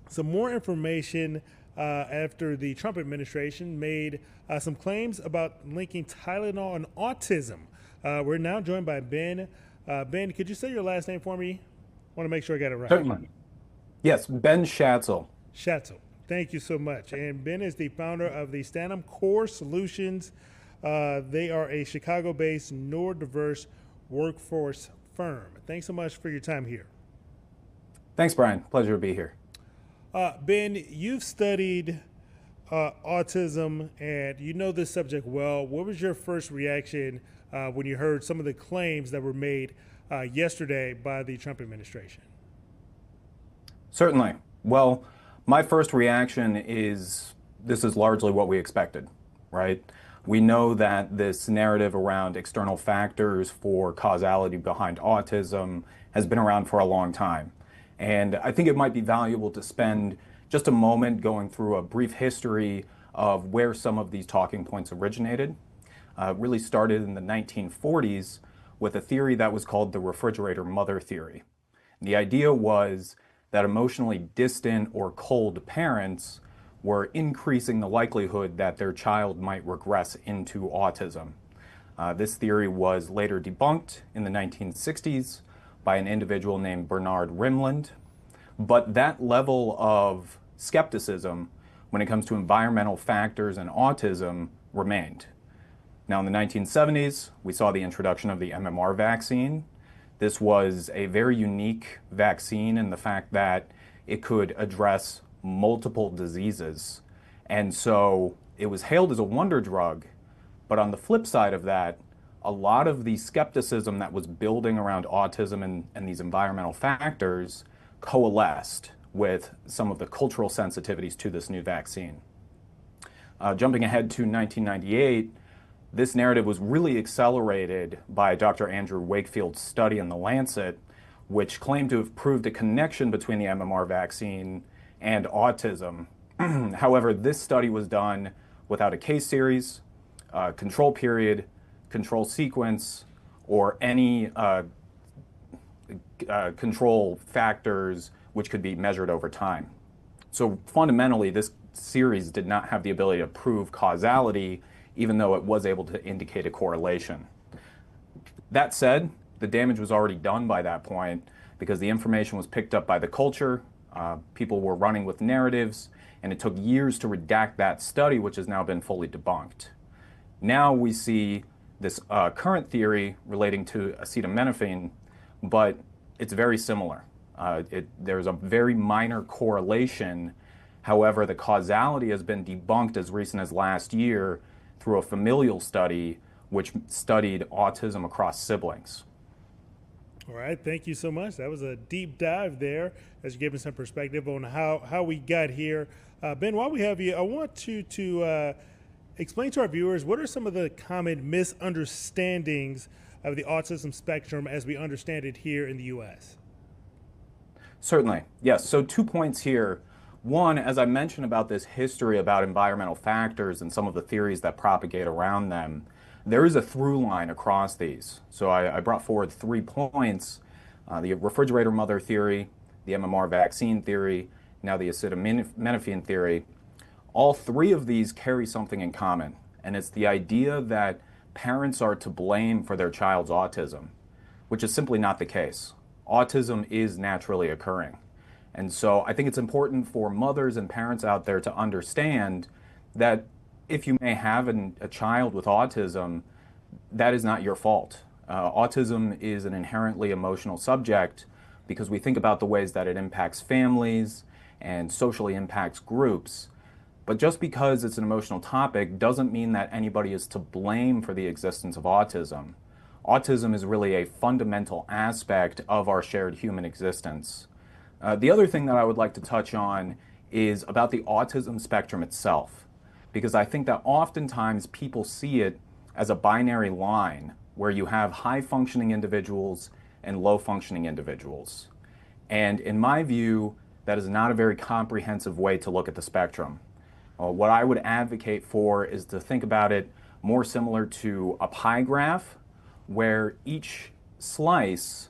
some more information after the Trump administration made some claims about linking Tylenol and autism. We're now joined by Ben. Ben, could you say your last name for me? I want to make sure I got it right. Certainly. Yes, Ben Schatzel. Schatzel. Thank you so much. And Ben is the founder of the Stannum Core Solutions. They are a Chicago-based neurodiverse workforce firm. Thanks so much for your time here. Thanks, Brian. Pleasure to be here. Ben, you've studied autism and you know this subject well. What was your first reaction when you heard some of the claims that were made yesterday by the Trump administration? Certainly. Well, my first reaction is this is largely what we expected, right? We know that this narrative around external factors for causality behind autism has been around for a long time. And I think it might be valuable to spend just a moment going through a brief history of where some of these talking points originated. It really started in the 1940s with a theory that was called the refrigerator mother theory. The idea was that emotionally distant or cold parents were increasing the likelihood that their child might regress into autism. This theory was later debunked in the 1960s by an individual named Bernard Rimland. But that level of skepticism when it comes to environmental factors and autism remained. Now in the 1970s, we saw the introduction of the MMR vaccine. This was a very unique vaccine in the fact that it could address multiple diseases. And so it was hailed as a wonder drug. But on the flip side of that, a lot of the skepticism that was building around autism and these environmental factors coalesced with some of the cultural sensitivities to this new vaccine. Jumping ahead to 1998, this narrative was really accelerated by Dr. Andrew Wakefield's study in The Lancet, which claimed to have proved a connection between the MMR vaccine and autism. However, this study was done without a case series, control period, control sequence, or any control factors which could be measured over time. So fundamentally, this series did not have the ability to prove causality, even though it was able to indicate a correlation. That said, the damage was already done by that point because the information was picked up by the culture, people were running with narratives, and it took years to redact that study, which has now been fully debunked. Now we see this current theory relating to acetaminophen, but it's very similar. There's a very minor correlation. However, the causality has been debunked as recent as last year through a familial study which studied autism across siblings. All right, thank you so much. That was a deep dive there as you gave us some perspective on how we got here. Ben, while we have you, I want you to explain to our viewers what are some of the common misunderstandings of the autism spectrum as we understand it here in the U.S. Certainly, yes. So 2 points here. One, as I mentioned about this history about environmental factors and some of the theories that propagate around them, there is a through line across these. So I brought forward 3 points, the refrigerator mother theory, the MMR vaccine theory, now the acetaminophen theory. All 3 of these carry something in common, and it's the idea that parents are to blame for their child's autism, which is simply not the case. Autism is naturally occurring. And so I think it's important for mothers and parents out there to understand that if you may have a child with autism, that is not your fault. Autism is an inherently emotional subject because we think about the ways that it impacts families and socially impacts groups. But just because it's an emotional topic doesn't mean that anybody is to blame for the existence of autism. Autism is really a fundamental aspect of our shared human existence. The other thing that I would like to touch on is about the autism spectrum itself, because I think that oftentimes people see it as a binary line where you have high-functioning individuals and low-functioning individuals. And in my view, that is not a very comprehensive way to look at the spectrum. What I would advocate for is to think about it more similar to a pie graph, where each slice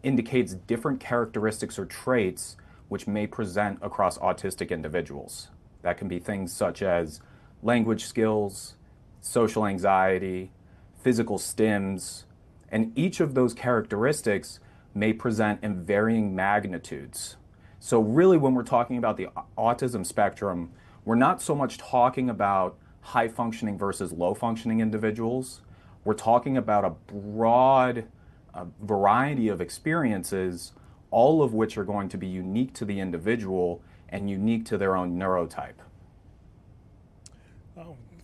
indicates different characteristics or traits which may present across autistic individuals. That can be things such as language skills, social anxiety, physical stims, and each of those characteristics may present in varying magnitudes. So really, when we're talking about the autism spectrum, we're not so much talking about high functioning versus low functioning individuals. We're talking about a broad variety of experiences, all of which are going to be unique to the individual and unique to their own neurotype.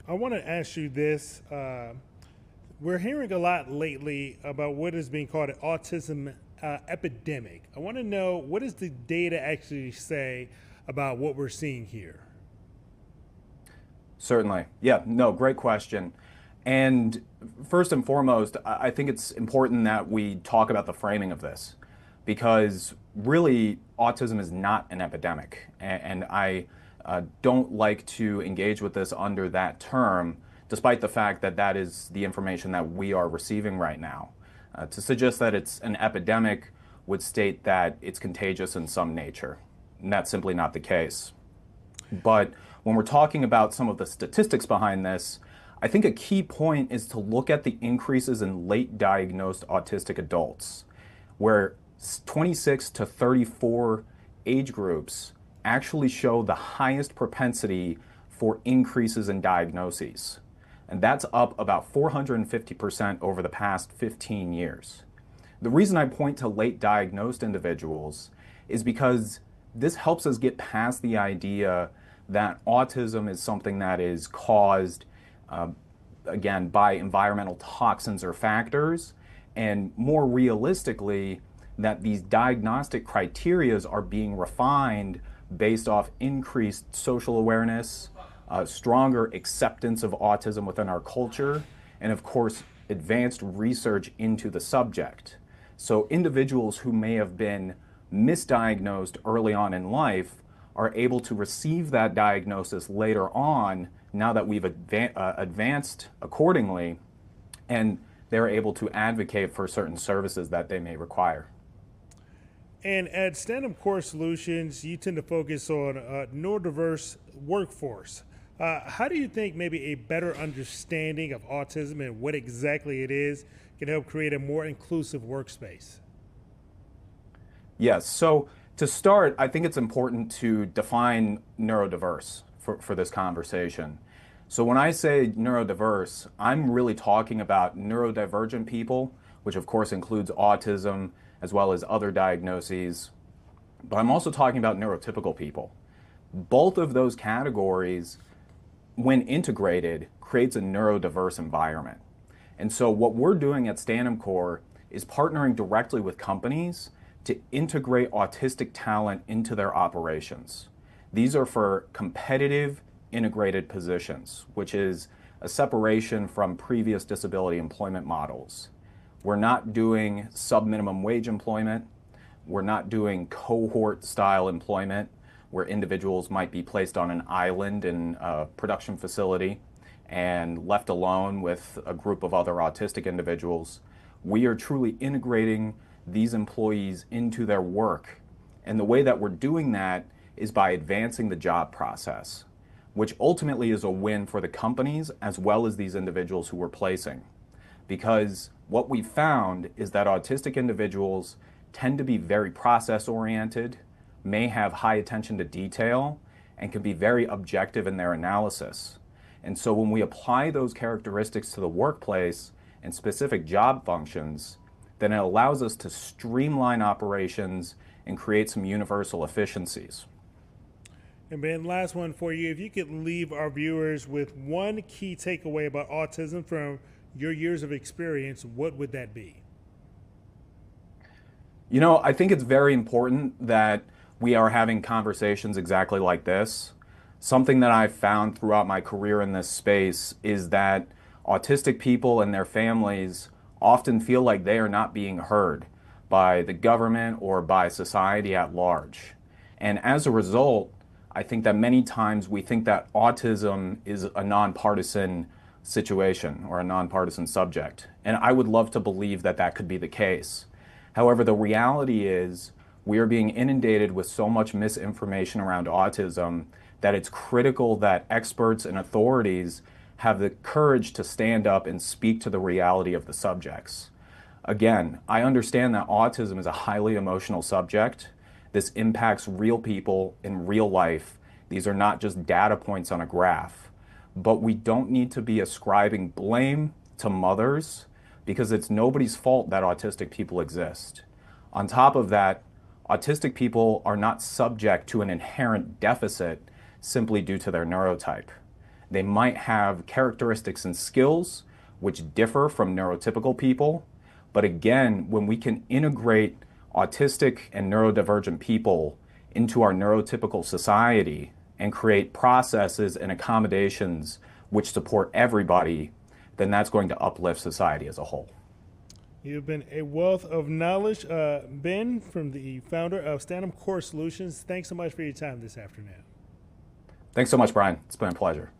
I want to ask you this. We're hearing a lot lately about what is being called an autism epidemic. I want to know, what does the data actually say about what we're seeing here? Certainly. Yeah, no, great question. And first and foremost, I think it's important that we talk about the framing of this, because really autism is not an epidemic. And I don't like to engage with this under that term, despite the fact that that is the information that we are receiving right now. To suggest that it's an epidemic would state that it's contagious in some nature, and that's simply not the case. But when we're talking about some of the statistics behind this, I think a key point is to look at the increases in late diagnosed autistic adults, where 26 to 34 age groups actually show the highest propensity for increases in diagnoses. And that's up about 450% over the past 15 years. The reason I point to late diagnosed individuals is because this helps us get past the idea that autism is something that is caused, again, by environmental toxins or factors, and more realistically, that these diagnostic criterias are being refined based off increased social awareness, stronger acceptance of autism within our culture, and of course, advanced research into the subject. So individuals who may have been misdiagnosed early on in life are able to receive that diagnosis later on, now that we've advanced accordingly, and they're able to advocate for certain services that they may require. And at Stannum Core Solutions, you tend to focus on a neurodiverse workforce. How do you think maybe a better understanding of autism and what exactly it is can help create a more inclusive workspace? Yes, so to start, I think it's important to define neurodiverse for this conversation. So when I say neurodiverse, I'm really talking about neurodivergent people, which of course includes autism as well as other diagnoses, but I'm also talking about neurotypical people. Both of those categories, when integrated, creates a neurodiverse environment. And so what we're doing at Stannum Core is partnering directly with companies to integrate autistic talent into their operations. These are for competitive integrated positions, which is a separation from previous disability employment models. We're not doing sub-minimum wage employment. We're not doing cohort-style employment, where individuals might be placed on an island in a production facility and left alone with a group of other autistic individuals. We are truly integrating these employees into their work. And the way that we're doing that is by advancing the job process, which ultimately is a win for the companies as well as these individuals who we're placing. Because what we've found is that autistic individuals tend to be very process-oriented, may have high attention to detail, and can be very objective in their analysis. And so when we apply those characteristics to the workplace and specific job functions, then it allows us to streamline operations and create some universal efficiencies. And Ben, last one for you. If you could leave our viewers with one key takeaway about autism from your years of experience, what would that be? You know, I think it's very important that we are having conversations exactly like this. Something that I've found throughout my career in this space is that autistic people and their families often feel like they are not being heard by the government or by society at large. And as a result, I think that many times we think that autism is a nonpartisan situation or a nonpartisan subject. And I would love to believe that that could be the case. However, the reality is We are being inundated with so much misinformation around autism that it's critical that experts and authorities have the courage to stand up and speak to the reality of the subjects. Again, I understand that autism is a highly emotional subject. This impacts real people in real life. These are not just data points on a graph. But we don't need to be ascribing blame to mothers because it's nobody's fault that autistic people exist. On top of that, autistic people are not subject to an inherent deficit simply due to their neurotype. They might have characteristics and skills which differ from neurotypical people, but again, when we can integrate autistic and neurodivergent people into our neurotypical society and create processes and accommodations which support everybody, then that's going to uplift society as a whole. You've been a wealth of knowledge. Ben, from the founder of Stannum Core Solutions, thanks so much for your time this afternoon. Thanks so much, Brian. It's been a pleasure.